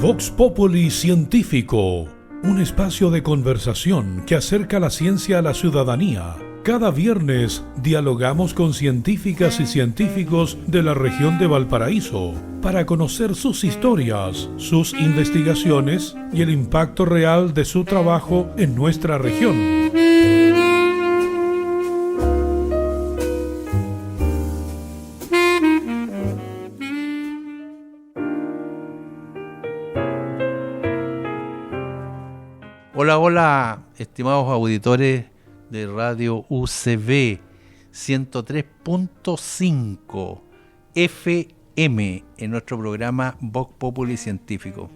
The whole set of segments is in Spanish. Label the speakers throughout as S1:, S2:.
S1: Vox Populi Científico, un espacio de conversación que acerca la ciencia a la ciudadanía. Cada viernes dialogamos con científicas y científicos de la región de Valparaíso para conocer sus historias, sus investigaciones y el impacto real de su trabajo en nuestra región.
S2: Hola, estimados auditores de Radio UCB 103.5 FM en nuestro programa Vox Populi Científico.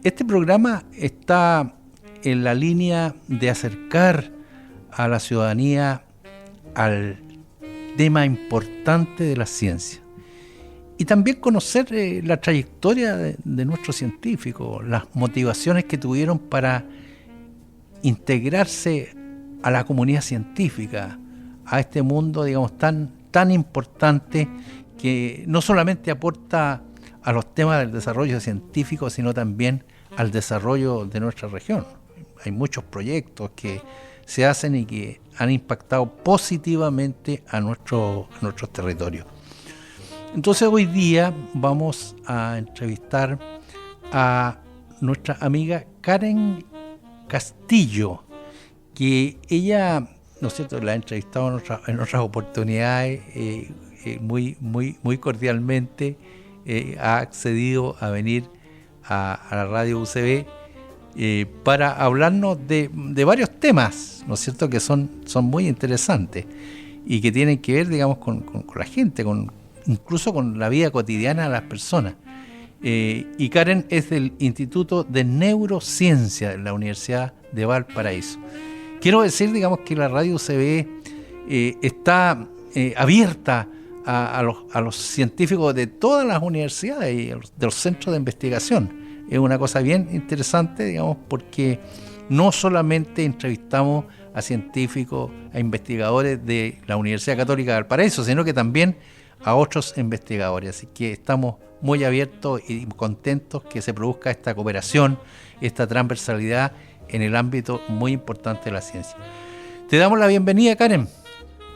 S2: Este programa está en la línea de acercar a la ciudadanía al tema importante de la ciencia y también conocer la trayectoria de nuestros científicos, las motivaciones que tuvieron para integrarse a la comunidad científica, a este mundo, digamos, tan importante que no solamente aporta a los temas del desarrollo científico, sino también al desarrollo de nuestra región. Hay muchos proyectos que se hacen y que han impactado positivamente a nuestros territorios. Entonces hoy día vamos a entrevistar a nuestra amiga Karen Castillo, que ella, ¿no es cierto?, la ha entrevistado en otras oportunidades, muy cordialmente ha accedido a venir a la radio UCB para hablarnos de varios temas, ¿no es cierto?, que son muy interesantes y que tienen que ver, digamos, con la gente, incluso con la vida cotidiana de las personas. Y Karen es del Instituto de Neurociencia de la Universidad de Valparaíso. Quiero decir, digamos, que la radio UCB está abierta a los científicos de todas las universidades y de los centros de investigación. Es una cosa bien interesante, digamos, porque no solamente entrevistamos a científicos, a investigadores de la Universidad Católica de Valparaíso, sino que también a otros investigadores. Así que estamos muy abiertos y contentos que se produzca esta cooperación, esta transversalidad en el ámbito muy importante de la ciencia. Te damos la bienvenida, Karen.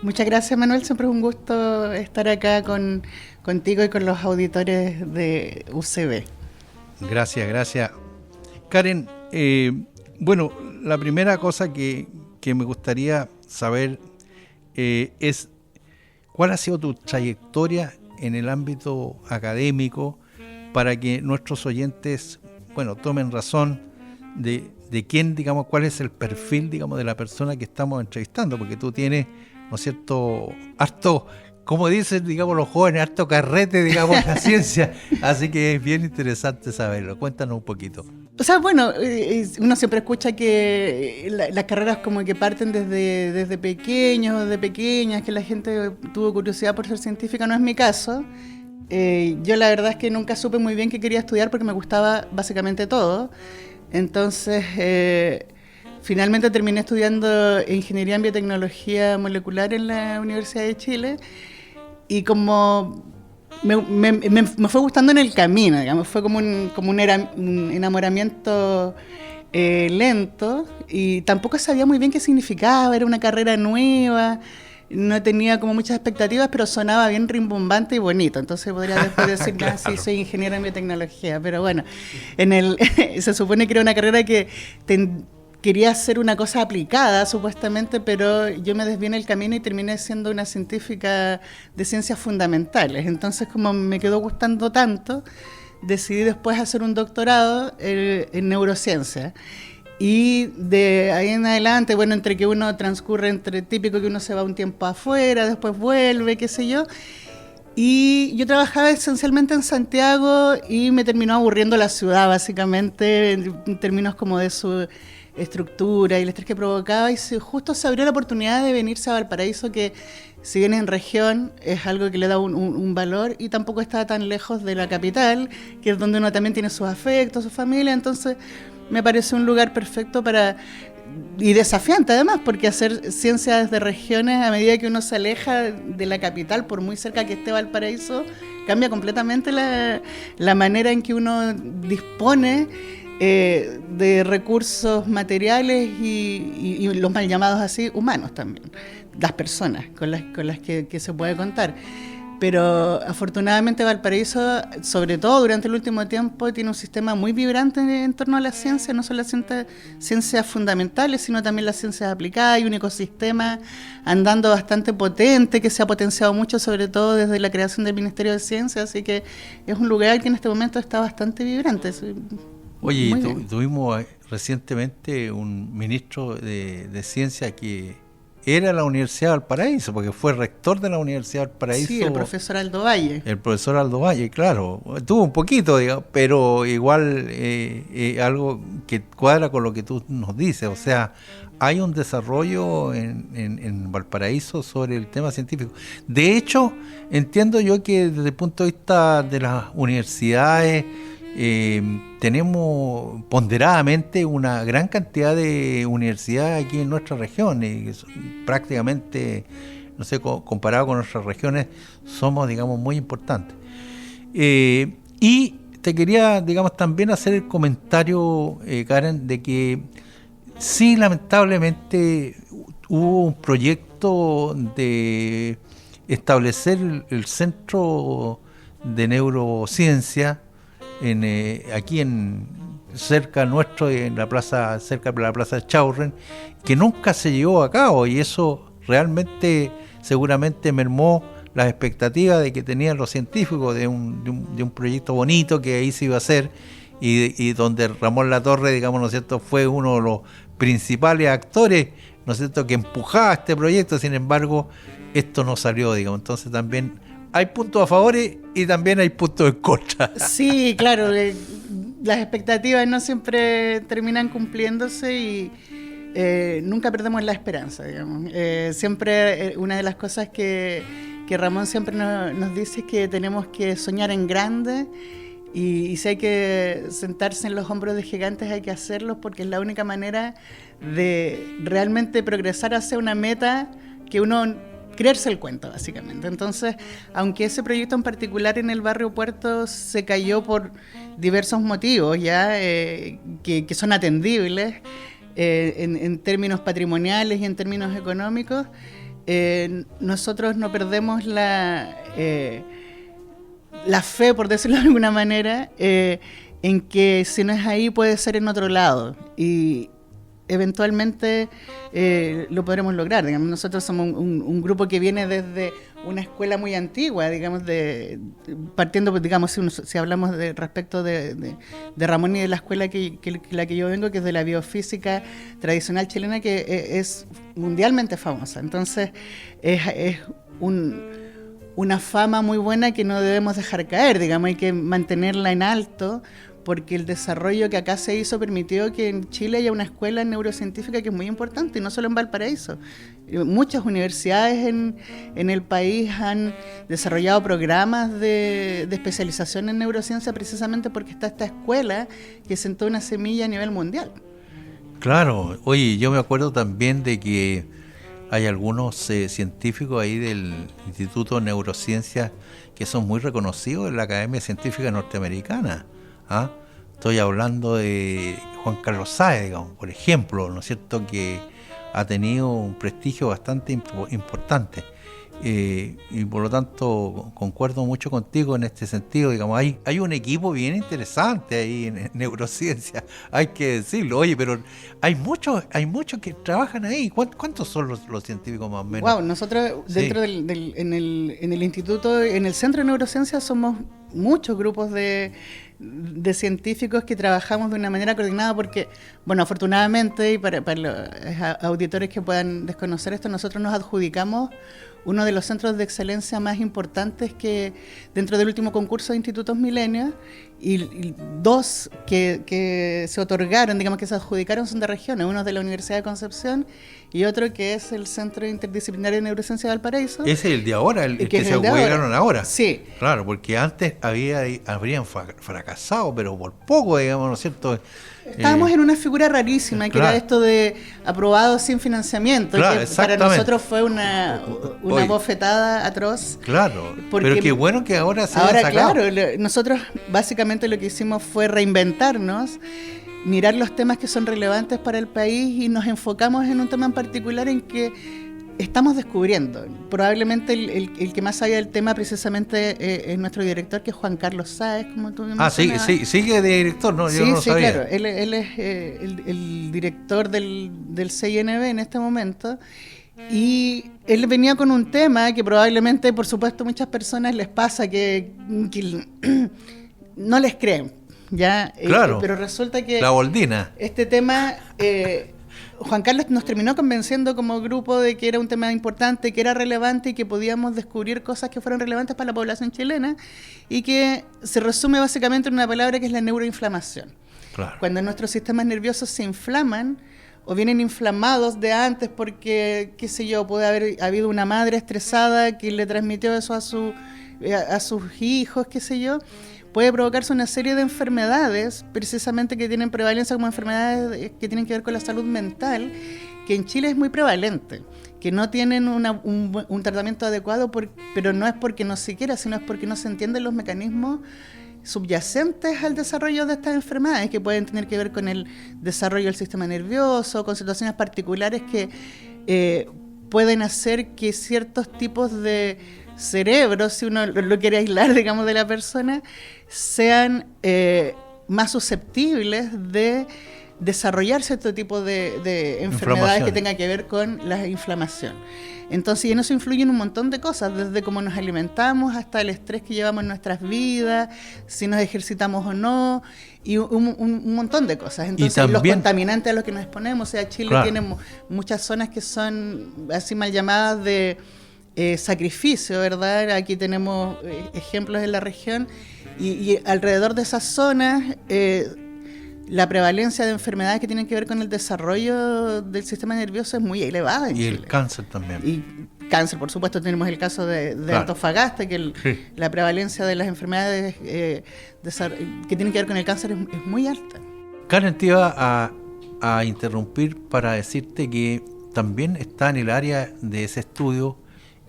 S3: Muchas gracias, Manuel. Siempre es un gusto estar acá contigo y con los auditores de UCB.
S2: Gracias. Karen, bueno, la primera cosa que me gustaría saber es ¿cuál ha sido tu trayectoria en el ámbito académico para que nuestros oyentes, bueno, tomen razón de quién, digamos, cuál es el perfil, digamos, de la persona que estamos entrevistando? Porque tú tienes, ¿no es cierto?, harto, como dicen, digamos, los jóvenes, harto carrete, digamos, en la ciencia. Así que es bien interesante saberlo. Cuéntanos un poquito.
S3: O sea, bueno, uno siempre escucha que las carreras como que parten desde pequeños, de pequeñas, que la gente tuvo curiosidad por ser científica. No es mi caso. Yo la verdad es que nunca supe muy bien qué quería estudiar porque me gustaba básicamente todo. Entonces, finalmente terminé estudiando Ingeniería en Biotecnología Molecular en la Universidad de Chile y como me fue gustando en el camino, digamos, fue como un enamoramiento lento y tampoco sabía muy bien qué significaba, era una carrera nueva, no tenía como muchas expectativas, pero sonaba bien rimbombante y bonito, entonces podría después decir, claro, sí, soy ingeniera en biotecnología, pero bueno, se supone que era una carrera que quería hacer una cosa aplicada, supuestamente, pero yo me desvié en el camino y terminé siendo una científica de ciencias fundamentales. Entonces, como me quedó gustando tanto, decidí después hacer un doctorado en neurociencia. Y de ahí en adelante, bueno, entre que uno transcurre, entre típico que uno se va un tiempo afuera, después vuelve, qué sé yo. Y yo trabajaba esencialmente en Santiago y me terminó aburriendo la ciudad, básicamente, en términos como de su estructura y el estrés que provocaba, y justo se abrió la oportunidad de venirse a Valparaíso, que si bien en región es algo que le da un valor y tampoco está tan lejos de la capital, que es donde uno también tiene sus afectos, su familia, entonces me parece un lugar perfecto y desafiante además, porque hacer ciencia desde regiones, a medida que uno se aleja de la capital, por muy cerca que esté Valparaíso, cambia completamente la manera en que uno dispone de recursos materiales y los mal llamados así, humanos también, las personas con las que se puede contar. Pero afortunadamente Valparaíso, sobre todo durante el último tiempo, tiene un sistema muy vibrante en torno a la ciencia, no solo las ciencias fundamentales, sino también las ciencias aplicadas. Hay un ecosistema andando bastante potente, que se ha potenciado mucho, sobre todo desde la creación del Ministerio de Ciencia, así que es un lugar que en este momento está bastante vibrante.
S2: Oye, tuvimos recientemente un ministro de Ciencia que era la Universidad de Valparaíso, porque fue rector de la Universidad de Valparaíso.
S3: Sí, el profesor Aldo Valle.
S2: El profesor Aldo Valle, claro. Tuvo un poquito, digamos, pero igual algo que cuadra con lo que tú nos dices. O sea, hay un desarrollo en Valparaíso sobre el tema científico. De hecho, entiendo yo que desde el punto de vista de las universidades, tenemos ponderadamente una gran cantidad de universidades aquí en nuestra región y que son prácticamente, no sé, comparado con nuestras regiones, somos, digamos, muy importantes. Y te quería, digamos, también hacer el comentario, Karen, de que sí, lamentablemente hubo un proyecto de establecer el Centro de Neurociencia aquí cerca nuestro, en la plaza, cerca de la plaza de Chaurren, que nunca se llevó a cabo, y eso realmente seguramente mermó las expectativas de que tenían los científicos de un proyecto bonito que ahí se iba a hacer, y donde Ramón Latorre, digamos, ¿no es cierto?, fue uno de los principales actores, ¿no es cierto?, que empujaba este proyecto. Sin embargo, esto no salió, digamos. Entonces también hay puntos a favor y también hay puntos en contra.
S3: Sí, claro, las expectativas no siempre terminan cumpliéndose y nunca perdemos la esperanza, digamos. Siempre una de las cosas que Ramón siempre nos dice es que tenemos que soñar en grande y si hay que sentarse en los hombros de gigantes hay que hacerlo, porque es la única manera de realmente progresar hacia una meta que uno creerse el cuento, básicamente. Entonces, aunque ese proyecto en particular en el barrio Puerto se cayó por diversos motivos ya que son atendibles en términos patrimoniales y en términos económicos, nosotros no perdemos la fe, por decirlo de alguna manera, en que si no es ahí puede ser en otro lado, y eventualmente lo podremos lograr. Digamos, nosotros somos un grupo que viene desde una escuela muy antigua, digamos, partiendo, digamos, si hablamos respecto de Ramón y de la escuela la que yo vengo, que es de la biofísica tradicional chilena, que es mundialmente famosa. Entonces, es una fama muy buena que no debemos dejar caer, digamos, hay que mantenerla en alto, porque el desarrollo que acá se hizo permitió que en Chile haya una escuela neurocientífica que es muy importante, y no solo en Valparaíso. Muchas universidades en el país han desarrollado programas de especialización en neurociencia precisamente porque está esta escuela que sentó una semilla a nivel mundial.
S2: Claro, oye, yo me acuerdo también de que hay algunos científicos ahí del Instituto de Neurociencias que son muy reconocidos en la Academia Científica Norteamericana. ¿Ah? Estoy hablando de Juan Carlos Sáez, digamos, por ejemplo, ¿no es cierto?, que ha tenido un prestigio bastante importante, y por lo tanto concuerdo mucho contigo en este sentido. Digamos, hay un equipo bien interesante ahí en neurociencia, hay que decirlo. Oye, pero hay muchos que trabajan ahí. ¿Cuántos son los científicos más o menos?
S3: Wow, nosotros dentro en el instituto, en el Centro de Neurociencia, somos muchos grupos de científicos que trabajamos de una manera coordinada, porque, bueno, afortunadamente, y para los auditores que puedan desconocer esto, nosotros nos adjudicamos uno de los centros de excelencia más importantes que dentro del último concurso de Institutos Milenios, y dos que se otorgaron, digamos que se adjudicaron, son de regiones, uno es de la Universidad de Concepción y otro que es el Centro Interdisciplinario de Neurociencia de Valparaíso.
S2: Ese es el de ahora, el que
S3: es
S2: se
S3: el de ahora.
S2: adjudicaron ahora.
S3: Sí.
S2: Claro, porque antes habrían fracasado, pero por poco, digamos, ¿no es cierto?
S3: Estábamos en una figura rarísima, que
S2: claro.
S3: era esto de aprobado sin financiamiento,
S2: claro,
S3: que para nosotros fue una bofetada atroz.
S2: Claro, pero qué bueno que ahora se haya sacado.
S3: Claro, nosotros básicamente lo que hicimos fue reinventarnos, mirar los temas que son relevantes para el país y nos enfocamos en un tema en particular en que estamos descubriendo. Probablemente el que más sabe del tema precisamente es nuestro director, que es Juan Carlos Sáez, como tú mencionabas.
S2: Sí, sigue de director, ¿no? Yo no lo sabía.
S3: Claro, él es el director del CINB en este momento. Y él venía con un tema que probablemente, por supuesto, muchas personas les pasa que no les creen, ¿ya?
S2: Claro,
S3: pero resulta que
S2: la Boldina.
S3: Este tema, Juan Carlos nos terminó convenciendo como grupo de que era un tema importante, que era relevante y que podíamos descubrir cosas que fueran relevantes para la población chilena y que se resume básicamente en una palabra que es la neuroinflamación.
S2: Claro.
S3: Cuando nuestros sistemas nerviosos se inflaman o vienen inflamados de antes porque, qué sé yo, puede haber habido una madre estresada que le transmitió eso a sus hijos, qué sé yo, puede provocarse una serie de enfermedades, precisamente que tienen prevalencia como enfermedades que tienen que ver con la salud mental, que en Chile es muy prevalente, que no tienen un tratamiento adecuado, pero no es porque no se quiera, sino es porque no se entienden los mecanismos subyacentes al desarrollo de estas enfermedades, que pueden tener que ver con el desarrollo del sistema nervioso, con situaciones particulares que pueden hacer que ciertos tipos de cerebros, si uno lo quiere aislar, digamos, de la persona, sean más susceptibles de desarrollar cierto tipo de enfermedades que tengan que ver con la inflamación. Entonces, y en eso influyen un montón de cosas, desde cómo nos alimentamos hasta el estrés que llevamos en nuestras vidas, si nos ejercitamos o no, y un montón de cosas. Entonces, también los contaminantes a los que nos exponemos, o sea, Chile tiene muchas zonas que son así mal llamadas de sacrificio, ¿verdad? Aquí tenemos ejemplos en la región y alrededor de esas zonas la prevalencia de enfermedades que tienen que ver con el desarrollo del sistema nervioso es muy elevada en Chile.
S2: El cáncer también.
S3: Y cáncer, por supuesto, tenemos el caso de Antofagasta, que la prevalencia de las enfermedades que tienen que ver con el cáncer es muy alta.
S2: Karen, te iba a interrumpir para decirte que también está en el área de ese estudio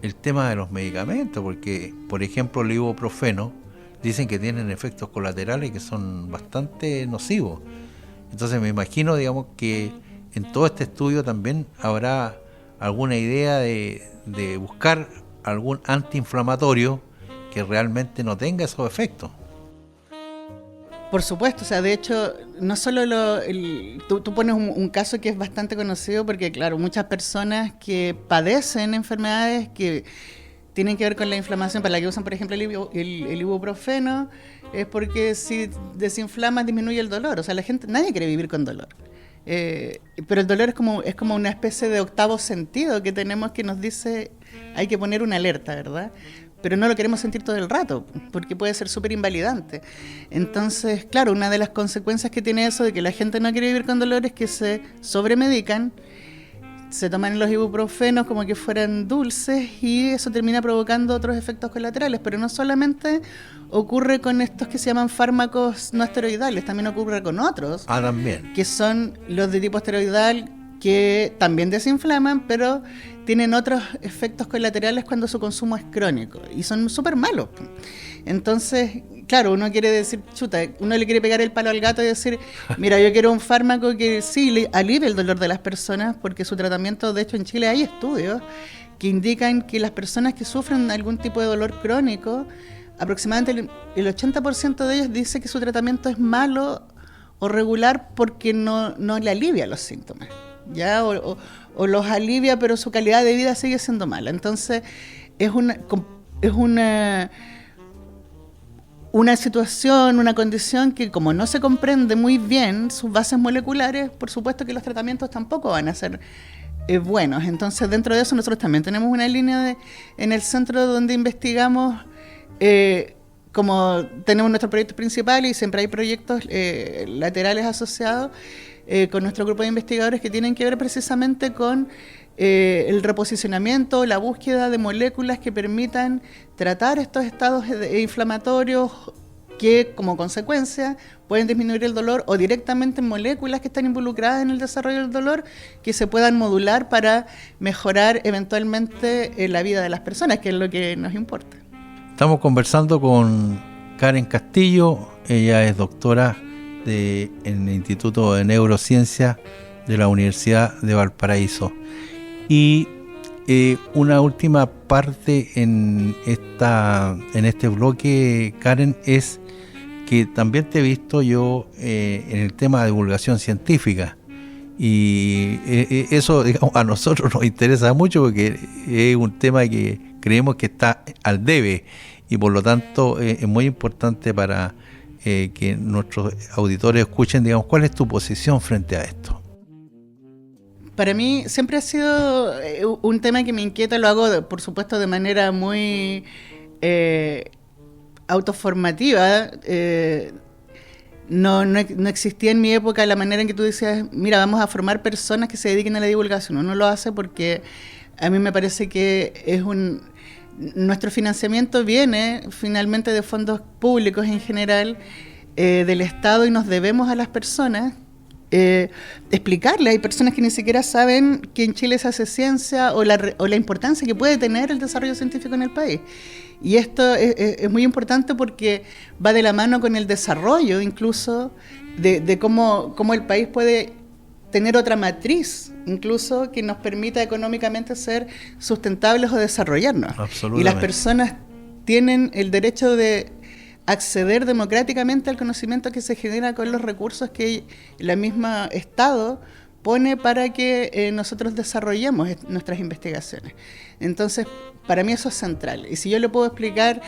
S2: el tema de los medicamentos, porque, por ejemplo, el ibuprofeno, dicen que tienen efectos colaterales que son bastante nocivos. Entonces me imagino, digamos, que en todo este estudio también habrá alguna idea de buscar algún antiinflamatorio que realmente no tenga esos efectos.
S3: Por supuesto, o sea, de hecho, no solo tú pones un caso que es bastante conocido porque, claro, muchas personas que padecen enfermedades que tienen que ver con la inflamación, para la que usan, por ejemplo, el ibuprofeno, es porque si desinflamas disminuye el dolor. O sea, nadie quiere vivir con dolor. Pero el dolor es como una especie de octavo sentido que tenemos que nos dice hay que poner una alerta, ¿verdad? Pero no lo queremos sentir todo el rato, porque puede ser súper invalidante. Entonces, claro, una de las consecuencias que tiene eso de que la gente no quiere vivir con dolor es que se sobremedican, se toman los ibuprofenos como que fueran dulces y eso termina provocando otros efectos colaterales, pero no solamente ocurre con estos que se llaman fármacos no esteroidales, también ocurre con otros,
S2: también,
S3: que son los de tipo esteroidal, que también desinflaman, pero tienen otros efectos colaterales cuando su consumo es crónico y son súper malos. Entonces, claro, uno quiere decir, uno le quiere pegar el palo al gato y decir, mira, yo quiero un fármaco que sí alivie el dolor de las personas, porque su tratamiento, de hecho en Chile hay estudios que indican que las personas que sufren algún tipo de dolor crónico, aproximadamente el 80% de ellos dice que su tratamiento es malo o regular porque no le alivia los síntomas, ¿ya? O los alivia, pero su calidad de vida sigue siendo mala. Entonces, es una situación, una condición que como no se comprende muy bien sus bases moleculares, por supuesto que los tratamientos tampoco van a ser buenos. Entonces, dentro de eso nosotros también tenemos una línea en el centro donde investigamos como tenemos nuestro proyecto principal y siempre hay proyectos laterales asociados con nuestro grupo de investigadores que tienen que ver precisamente con el reposicionamiento, la búsqueda de moléculas que permitan tratar estos estados inflamatorios que como consecuencia pueden disminuir el dolor, o directamente moléculas que están involucradas en el desarrollo del dolor que se puedan modular para mejorar eventualmente la vida de las personas, que es lo que nos importa.
S2: Estamos conversando con Karen Castillo, ella es doctora en el Instituto de Neurociencia de la Universidad de Valparaíso. Y una última parte en este bloque, Karen, es que también te he visto yo en el tema de divulgación científica, y eso, digamos, a nosotros nos interesa mucho porque es un tema que creemos que está al debe, y por lo tanto es muy importante para que nuestros auditores escuchen, digamos, cuál es tu posición frente a esto.
S3: Para mí siempre ha sido un tema que me inquieta, lo hago por supuesto de manera muy autoformativa. No existía en mi época la manera en que tú decías, mira, vamos a formar personas que se dediquen a la divulgación. Uno lo hace porque a mí me parece que nuestro financiamiento viene finalmente de fondos públicos en general, del Estado, y nos debemos a las personas explicarle. Hay personas que ni siquiera saben que en Chile se hace ciencia o la importancia que puede tener el desarrollo científico en el país. Y esto es muy importante porque va de la mano con el desarrollo incluso de cómo el país puede tener otra matriz, incluso que nos permita económicamente ser sustentables o desarrollarnos. Y las personas tienen el derecho de acceder democráticamente al conocimiento que se genera con los recursos que el mismo Estado pone para que nosotros desarrollemos nuestras investigaciones. Entonces, para mí eso es central. Y si yo le puedo explicar,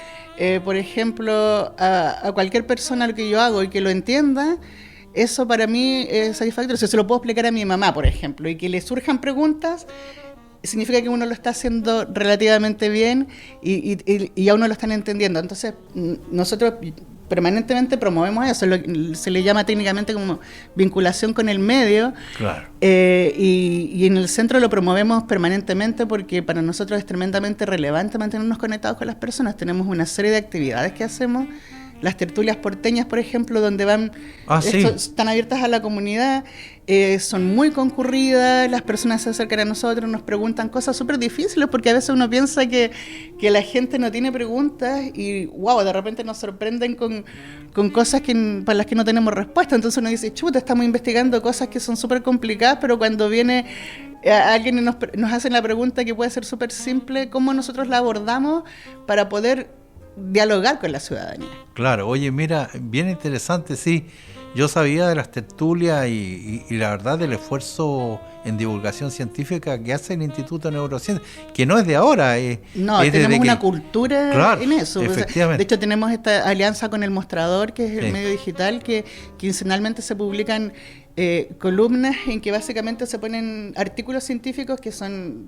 S3: por ejemplo, a cualquier persona lo que yo hago y que lo entienda, eso para mí es satisfactorio. Si se lo puedo explicar a mi mamá, por ejemplo, y que le surjan preguntas, significa que uno lo está haciendo relativamente bien y a uno lo están entendiendo. Entonces, nosotros permanentemente promovemos eso, se le llama técnicamente como vinculación con el medio.
S2: Claro.
S3: Y en el centro lo promovemos permanentemente porque para nosotros es tremendamente relevante mantenernos conectados con las personas. Tenemos una serie de actividades que hacemos. Las tertulias porteñas, por ejemplo, donde están abiertas a la comunidad, son muy concurridas, las personas se acercan a nosotros, nos preguntan cosas súper difíciles, porque a veces uno piensa que la gente no tiene preguntas y, wow, de repente nos sorprenden con cosas para las que no tenemos respuesta. Entonces uno dice, chuta, estamos investigando cosas que son súper complicadas, pero cuando viene alguien y nos hace la pregunta que puede ser súper simple, ¿cómo nosotros la abordamos para poder dialogar con la ciudadanía?
S2: Claro, oye, mira, bien interesante, sí. Yo sabía de las tertulias y la verdad del esfuerzo en divulgación científica que hace el Instituto de Neurociencia, que no es de ahora.
S3: No, tenemos una cultura, claro, en eso.
S2: Efectivamente.
S3: De hecho, tenemos esta alianza con El Mostrador, que es el medio digital, que quincenalmente se publican columnas en que básicamente se ponen artículos científicos que son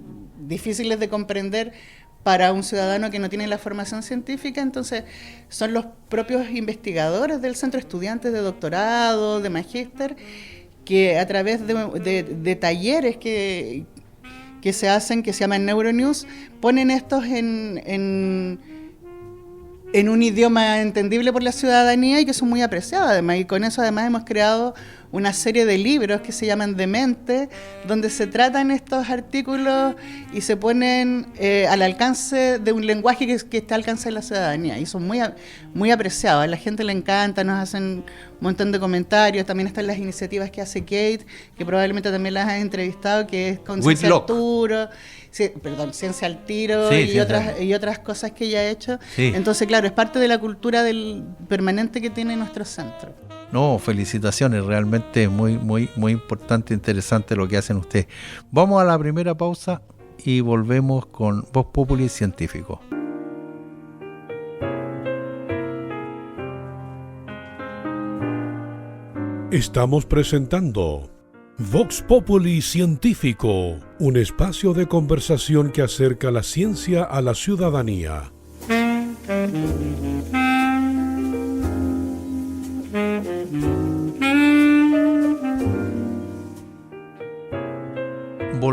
S3: difíciles de comprender para un ciudadano que no tiene la formación científica. Entonces son los propios investigadores del centro, estudiantes de doctorado, de magíster, que a través de talleres que se hacen, que se llaman Neuronews, ponen estos en un idioma entendible por la ciudadanía y que son muy apreciados además. Y con eso además hemos creado una serie de libros que se llaman Demente, donde se tratan estos artículos y se ponen al alcance de un lenguaje que está al alcance de la ciudadanía. Y son muy apreciados. A la gente le encanta, nos hacen un montón de comentarios. También están las iniciativas que hace Kate, que probablemente también las has entrevistado, que es con Ciencia al Tiro. Ciencia al Tiro, sí, y otras cosas que ella ha hecho. Sí. Entonces, claro, es parte de la cultura permanente que tiene nuestro centro.
S2: No, felicitaciones, realmente muy, muy, muy importante, interesante lo que hacen ustedes. Vamos a la primera pausa y volvemos con Vox Populi Científico.
S1: Estamos presentando Vox Populi Científico, un espacio de conversación que acerca la ciencia a la ciudadanía.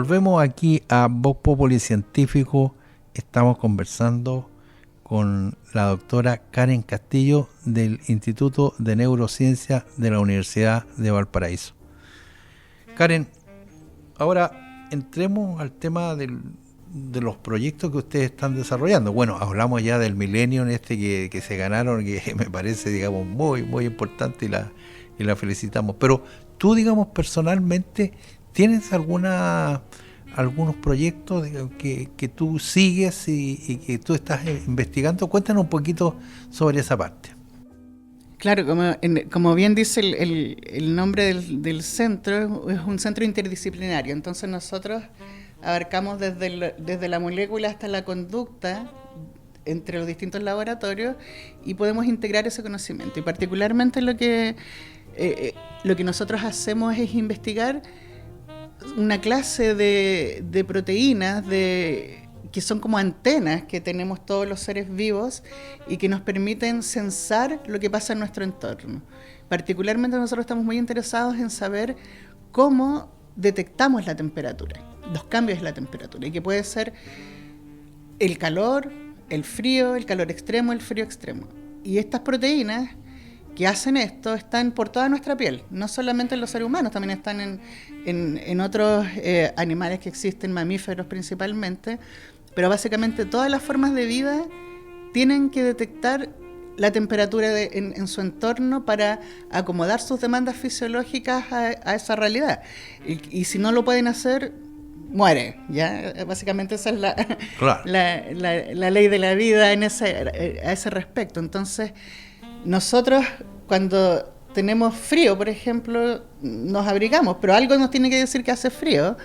S2: volvemos aquí a Voz Populi Científico. Estamos conversando con la doctora Karen Castillo del Instituto de Neurociencia de la Universidad de Valparaíso. Karen, ahora entremos al tema de los proyectos que ustedes están desarrollando. Bueno, hablamos ya del Millennium que se ganaron, que me parece, digamos, muy, muy importante y la felicitamos. Pero tú, digamos, personalmente, ¿tienes algunos proyectos que tú sigues y que tú estás investigando? Cuéntanos un poquito sobre esa parte.
S3: Claro, como bien dice el nombre del centro, es un centro interdisciplinario. Entonces nosotros abarcamos desde la molécula hasta la conducta entre los distintos laboratorios y podemos integrar ese conocimiento. Y particularmente lo que nosotros hacemos es investigar una clase de proteínas que son como antenas que tenemos todos los seres vivos y que nos permiten sensar lo que pasa en nuestro entorno. Particularmente nosotros estamos muy interesados en saber cómo detectamos la temperatura, los cambios de la temperatura, y que puede ser el calor, el frío, el calor extremo, el frío extremo. Y estas proteínas que hacen esto están por toda nuestra piel, no solamente en los seres humanos, también están en otros animales que existen, mamíferos principalmente, pero básicamente todas las formas de vida tienen que detectar la temperatura en su entorno para acomodar sus demandas fisiológicas a esa realidad. Y si no lo pueden hacer, muere, ¿ya? Básicamente esa es
S2: Claro.
S3: la ley de la vida a ese respecto. Entonces, nosotros cuando tenemos frío, por ejemplo, nos abrigamos, pero algo nos tiene que decir que hace frío,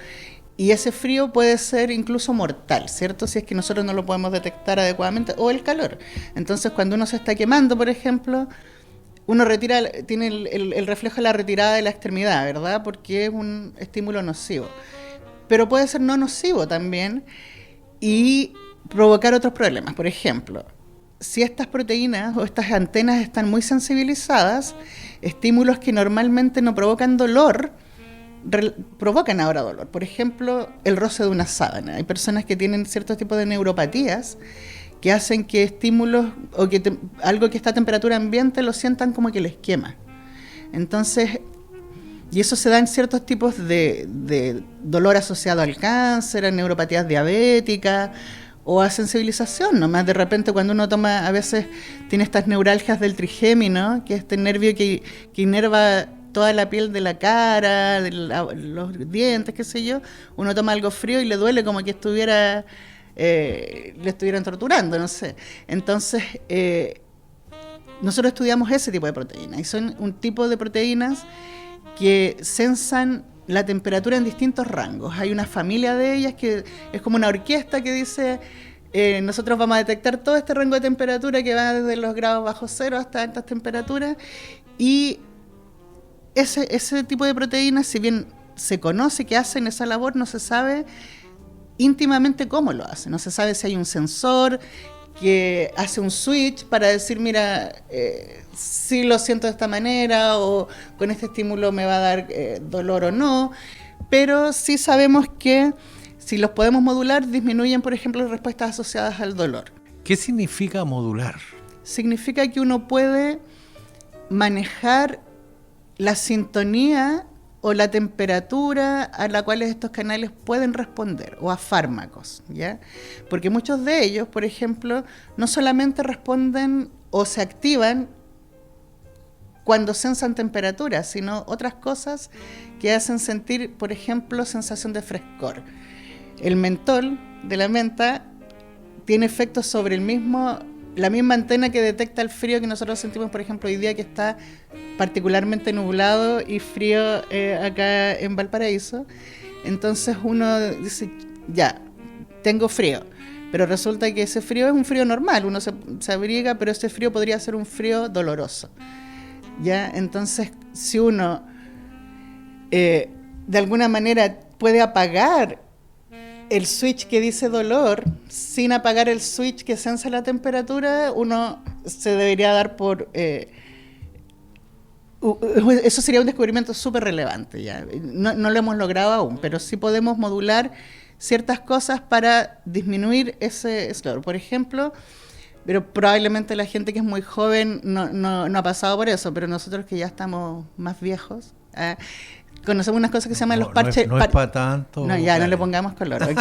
S3: y ese frío puede ser incluso mortal, ¿cierto? Si es que nosotros no lo podemos detectar adecuadamente, o el calor. Entonces, cuando uno se está quemando, por ejemplo, uno tiene el reflejo de la retirada de la extremidad, ¿verdad? Porque es un estímulo nocivo. Pero puede ser no nocivo también y provocar otros problemas. Por ejemplo, si estas proteínas o estas antenas están muy sensibilizadas, estímulos que normalmente no provocan dolor, provocan ahora dolor. Por ejemplo, el roce de una sábana. Hay personas que tienen ciertos tipos de neuropatías que hacen que estímulos o que algo que está a temperatura ambiente lo sientan como que les quema. Entonces, y eso se da en ciertos tipos de dolor asociado al cáncer, a neuropatías diabéticas o a sensibilización. Nomás de repente cuando uno toma, a veces tiene estas neuralgias del trigémino, que es este nervio que inerva toda la piel de la cara, los dientes, qué sé yo, uno toma algo frío y le duele como que le estuvieran torturando, no sé. Entonces, nosotros estudiamos ese tipo de proteínas, y son un tipo de proteínas que sensan la temperatura en distintos rangos. Hay una familia de ellas que es como una orquesta que dice, nosotros vamos a detectar todo este rango de temperatura que va desde los grados bajo cero hasta altas temperaturas, y ese tipo de proteínas, si bien se conoce que hacen esa labor, no se sabe íntimamente cómo lo hacen. No se sabe si hay un sensor que hace un switch para decir, mira, si lo siento de esta manera o con este estímulo me va a dar dolor o no, pero sí sabemos que si los podemos modular, disminuyen, por ejemplo, las respuestas asociadas al dolor.
S2: ¿Qué significa modular?
S3: Significa que uno puede manejar la sintonía o la temperatura a la cual estos canales pueden responder, o a fármacos, ¿ya? Porque muchos de ellos, por ejemplo, no solamente responden o se activan cuando sensan temperatura, sino otras cosas que hacen sentir, por ejemplo, sensación de frescor. El mentol de la menta tiene efectos sobre la misma antena que detecta el frío que nosotros sentimos, por ejemplo, hoy día que está particularmente nublado y frío acá en Valparaíso. Entonces uno dice, ya, tengo frío, pero resulta que ese frío es un frío normal, uno se abriga, pero ese frío podría ser un frío doloroso, ¿ya? Entonces, si uno de alguna manera puede apagar el switch que dice dolor sin apagar el switch que sensa la temperatura, uno se debería dar por Eso sería un descubrimiento súper relevante. Ya. No lo hemos logrado aún, pero sí podemos modular ciertas cosas para disminuir ese dolor. Por ejemplo, pero probablemente la gente que es muy joven no ha pasado por eso, pero nosotros que ya estamos más viejos, conocemos unas cosas que se llaman los parches.
S2: No es para tanto.
S3: No, ya, no le pongamos color, ok.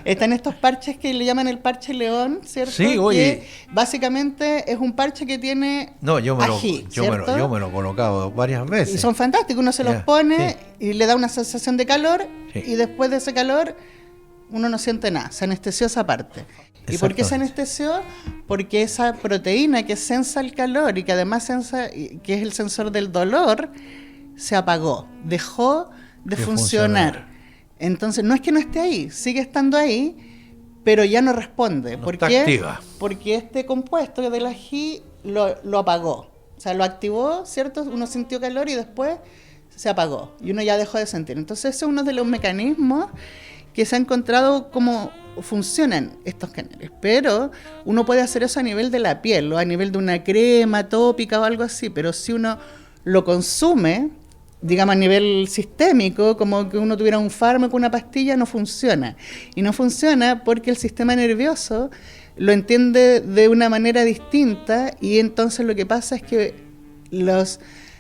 S3: Están estos parches que le llaman el parche león, ¿cierto?
S2: Sí, oye.
S3: Que básicamente es un parche que tiene ají,
S2: yo me lo he colocado varias veces.
S3: Y son fantásticos, uno se los pone y le da una sensación de calor, y después de ese calor uno no siente nada, se anestesió esa parte. ¿Y por qué se anestesió? Porque esa proteína que sensa el calor y que además sensa, que es el sensor del dolor, se apagó, dejó de funcionar. Entonces, no es que no esté ahí, sigue estando ahí, pero ya no responde. ¿Por qué? Porque este compuesto del ají lo apagó. O sea, lo activó, ¿cierto? Uno sintió calor y después se apagó. Y uno ya dejó de sentir. Entonces, ese es uno de los mecanismos que se ha encontrado cómo funcionan estos canales. Pero uno puede hacer eso a nivel de la piel, o a nivel de una crema tópica o algo así. Pero si uno lo consume, digamos a nivel sistémico, como que uno tuviera un fármaco, una pastilla, no funciona. Y no funciona porque el sistema nervioso lo entiende de una manera distinta, y entonces lo que pasa es que los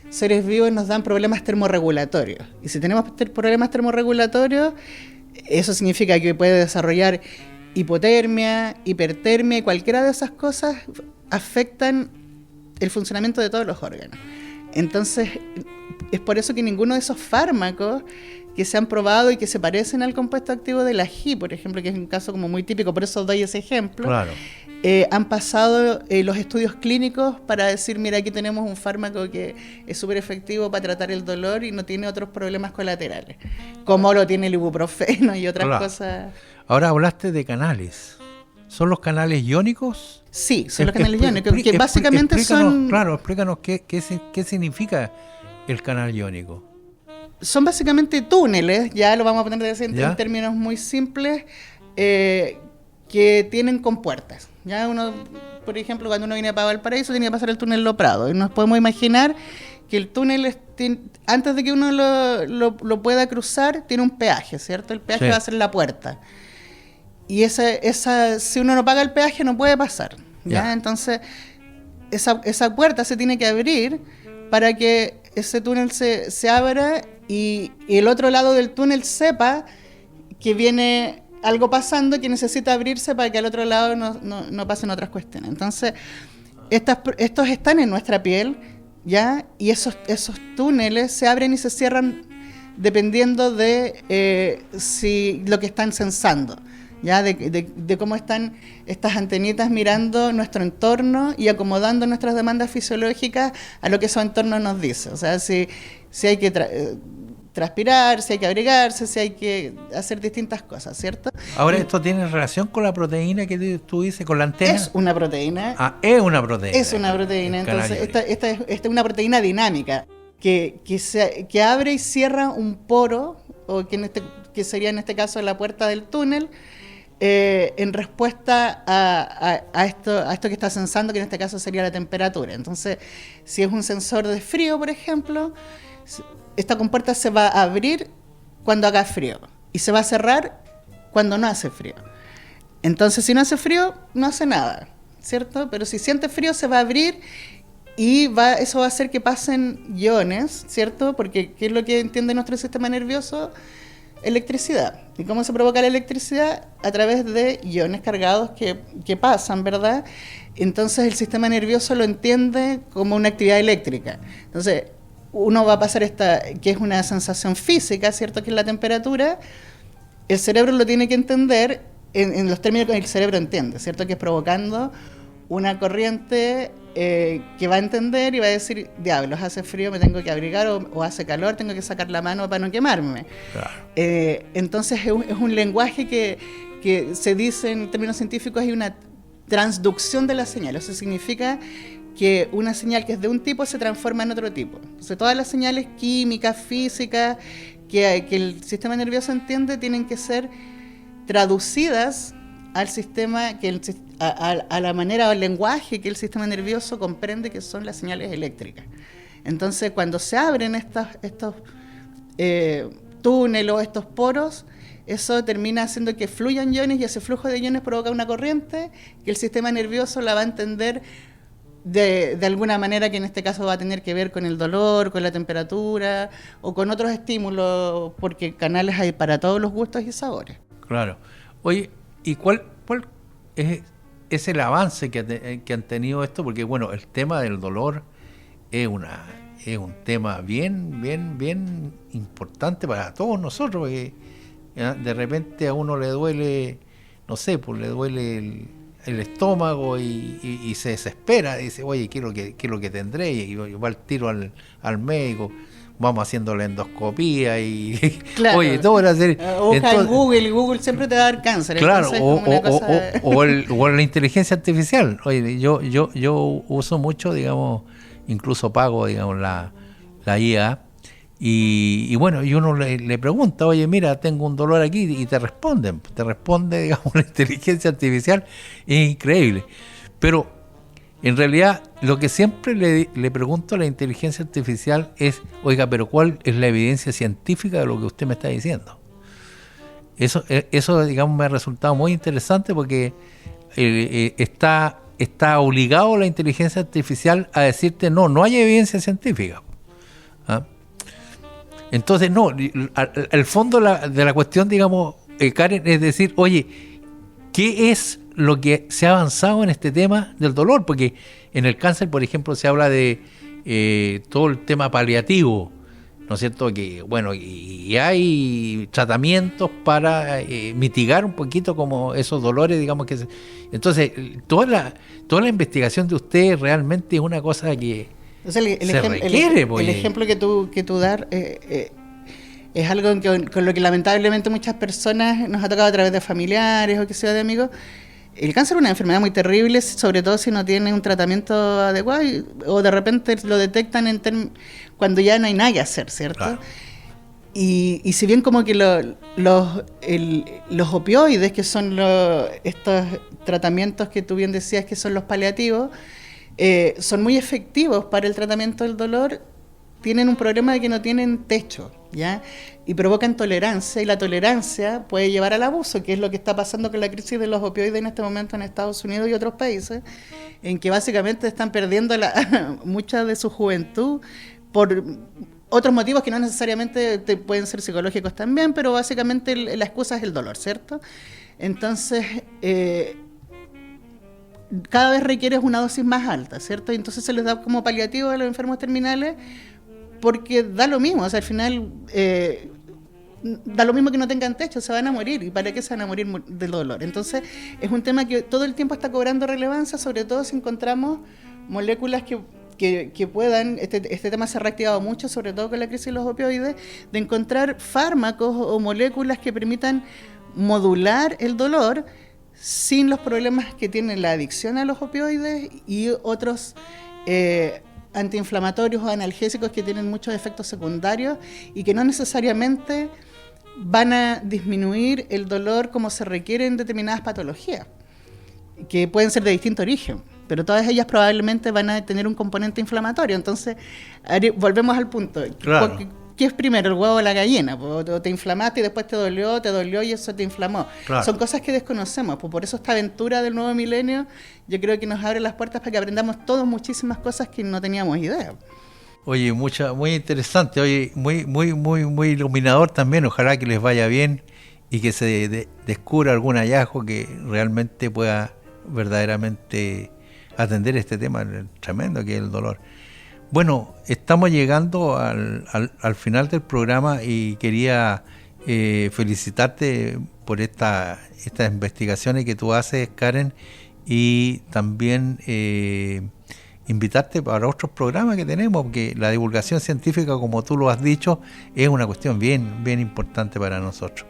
S3: seres vivos nos dan problemas termorregulatorios. Y si tenemos problemas termorregulatorios, eso significa que puede desarrollar hipotermia, hipertermia, y cualquiera de esas cosas afectan el funcionamiento de todos los órganos. Entonces, es por eso que ninguno de esos fármacos que se han probado y que se parecen al compuesto activo del ají, por ejemplo, que es un caso como muy típico, por eso doy ese ejemplo,
S2: claro,
S3: han pasado los estudios clínicos para decir, mira, aquí tenemos un fármaco que es súper efectivo para tratar el dolor y no tiene otros problemas colaterales, como lo tiene el ibuprofeno y otras cosas.
S2: Ahora hablaste de canales. ¿Son los canales iónicos?
S3: Sí, son los canales iónicos, que básicamente son...
S2: Claro, explícanos qué significa el canal iónico.
S3: Son básicamente túneles, ya lo vamos a poner en términos muy simples, que tienen compuertas. Ya uno, por ejemplo, cuando uno viene para Valparaíso, tiene que pasar el túnel Lo Prado, y nos podemos imaginar que el túnel, antes de que uno lo pueda cruzar, tiene un peaje, ¿cierto? El peaje va a ser la puerta. Y si uno no paga el peaje, no puede pasar. ¿ya? Entonces, esa puerta se tiene que abrir para que ese túnel se abra y el otro lado del túnel sepa que viene algo pasando, que necesita abrirse para que al otro lado no pasen otras cuestiones. Entonces, estos están en nuestra piel, ¿ya? Y esos túneles se abren y se cierran dependiendo de si lo que están sensando. ¿Ya? De cómo están estas antenitas mirando nuestro entorno y acomodando nuestras demandas fisiológicas a lo que ese entorno nos dice. O sea, si hay que transpirar, si hay que abrigarse, si hay que hacer distintas cosas, ¿cierto?
S2: Ahora, ¿esto tiene relación con la proteína que tú dices, con la antena?
S3: Es una proteína.
S2: Es una proteína.
S3: Es una proteína. Entonces, esta es una proteína dinámica que abre y cierra un poro, o que sería en este caso la puerta del túnel, en respuesta a esto que está sensando, que en este caso sería la temperatura. Entonces, si es un sensor de frío, por ejemplo, esta compuerta se va a abrir cuando haga frío y se va a cerrar cuando no hace frío. Entonces, si no hace frío, no hace nada, ¿cierto? Pero si siente frío, se va a abrir y eso va a hacer que pasen iones, ¿cierto? Porque ¿qué es lo que entiende nuestro sistema nervioso? Electricidad. ¿Y cómo se provoca la electricidad? A través de iones cargados que pasan, ¿verdad? Entonces el sistema nervioso lo entiende como una actividad eléctrica. Entonces uno va a pasar que es una sensación física, ¿cierto? Que es la temperatura. El cerebro lo tiene que entender en los términos que el cerebro entiende, ¿cierto? Que es provocando una corriente que va a entender y va a decir, diablos, hace frío, me tengo que abrigar, o hace calor, tengo que sacar la mano para no quemarme. Claro. Entonces es un lenguaje que se dice en términos científicos, hay una transducción de la señal. Eso significa que una señal que es de un tipo se transforma en otro tipo. Entonces todas las señales químicas, físicas, que el sistema nervioso entiende, tienen que ser traducidas al sistema, a la manera o al lenguaje que el sistema nervioso comprende que son las señales eléctricas. Entonces, cuando se abren estos túneles o estos poros, eso termina haciendo que fluyan iones, y ese flujo de iones provoca una corriente que el sistema nervioso la va a entender de alguna manera, que en este caso va a tener que ver con el dolor, con la temperatura o con otros estímulos, porque canales hay para todos los gustos y sabores.
S2: Claro. Oye, ¿y cuál es el avance que han tenido esto? Porque bueno, el tema del dolor es un tema bien importante para todos nosotros, porque de repente a uno le duele, no sé, pues le duele el estómago y se desespera, dice, oye, ¿qué es lo que tendré? Y va al tiro al médico, vamos haciendo la endoscopía y
S3: claro.
S2: Oye, todo era hacer.
S3: Busca en Google siempre te va a dar cáncer.
S2: Claro,
S3: entonces,
S2: o la inteligencia artificial. Oye, yo uso mucho, digamos, incluso pago, digamos, la IA. Y bueno, y uno le pregunta, oye, mira, tengo un dolor aquí, y te responde, digamos, la inteligencia artificial. Es increíble. Pero en realidad lo que siempre le pregunto a la inteligencia artificial es, oiga, pero ¿cuál es la evidencia científica de lo que usted me está diciendo? Eso digamos, me ha resultado muy interesante, porque está obligado la inteligencia artificial a decirte, no hay evidencia científica. ¿Ah? Entonces, no, al fondo de la cuestión, digamos, Karen, es decir, oye, ¿qué es lo que se ha avanzado en este tema del dolor? Porque en el cáncer, por ejemplo, se habla de todo el tema paliativo, ¿no es cierto? Que, bueno, y hay tratamientos para mitigar un poquito como esos dolores, digamos que... Entonces, toda la investigación de usted realmente es una cosa que...
S3: Entonces, el ejemplo que tú das es algo con lo que lamentablemente muchas personas nos ha tocado a través de familiares o que sea de amigos. El cáncer es una enfermedad muy terrible, sobre todo si no tiene un tratamiento adecuado, o de repente lo detectan cuando ya no hay nada que hacer, ¿cierto? Claro. Y si bien como que los opioides, que son estos tratamientos que tú bien decías que son los paliativos, son muy efectivos para el tratamiento del dolor, tienen un problema de que no tienen techo, ¿ya? Y provocan tolerancia, y la tolerancia puede llevar al abuso, que es lo que está pasando con la crisis de los opioides en este momento en Estados Unidos y otros países, en que básicamente están perdiendo mucha de su juventud por otros motivos que no necesariamente pueden ser psicológicos también, pero básicamente la excusa es el dolor, ¿cierto? Entonces... cada vez requieres una dosis más alta, ¿cierto? Y entonces se les da como paliativo a los enfermos terminales, porque da lo mismo, o sea, al final da lo mismo que no tengan techo, se van a morir, ¿y para qué se van a morir del dolor? Entonces es un tema que todo el tiempo está cobrando relevancia, sobre todo si encontramos moléculas que puedan, este tema se ha reactivado mucho, sobre todo con la crisis de los opioides, de encontrar fármacos o moléculas que permitan modular el dolor sin los problemas que tiene la adicción a los opioides y otros antiinflamatorios o analgésicos que tienen muchos efectos secundarios y que no necesariamente van a disminuir el dolor como se requiere en determinadas patologías, que pueden ser de distinto origen, pero todas ellas probablemente van a tener un componente inflamatorio. Entonces, volvemos al punto.
S2: Claro.
S3: ¿Qué es primero, el huevo o la gallina? O te inflamaste y después te dolió y eso te inflamó. Claro. Son cosas que desconocemos. Por eso esta aventura del nuevo milenio yo creo que nos abre las puertas para que aprendamos todos muchísimas cosas que no teníamos idea.
S2: Oye, muy interesante, oye, muy iluminador también. Ojalá que les vaya bien y que se descubra algún hallazgo que realmente pueda verdaderamente atender este tema tremendo que es el dolor. Bueno, estamos llegando al final del programa y quería felicitarte por estas investigaciones que tú haces, Karen, y también invitarte para otros programas que tenemos, porque la divulgación científica, como tú lo has dicho, es una cuestión bien importante para nosotros.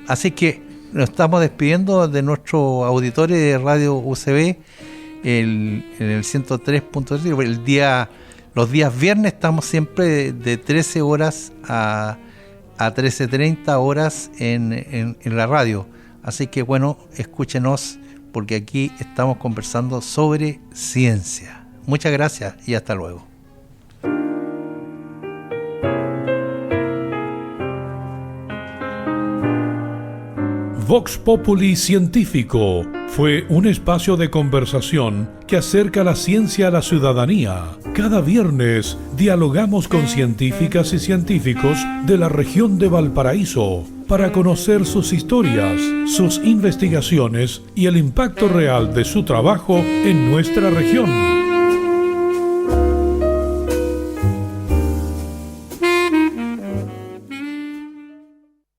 S2: Así que nos estamos despidiendo de nuestros auditores de Radio UCB, en el 103.3. Los días viernes estamos siempre de 13 horas a 13:30 horas en la radio. Así que bueno, escúchenos, porque aquí estamos conversando sobre ciencia. Muchas gracias y hasta luego.
S1: Vox Populi Científico fue un espacio de conversación que acerca la ciencia a la ciudadanía. Cada viernes dialogamos con científicas y científicos de la región de Valparaíso para conocer sus historias, sus investigaciones y el impacto real de su trabajo en nuestra región.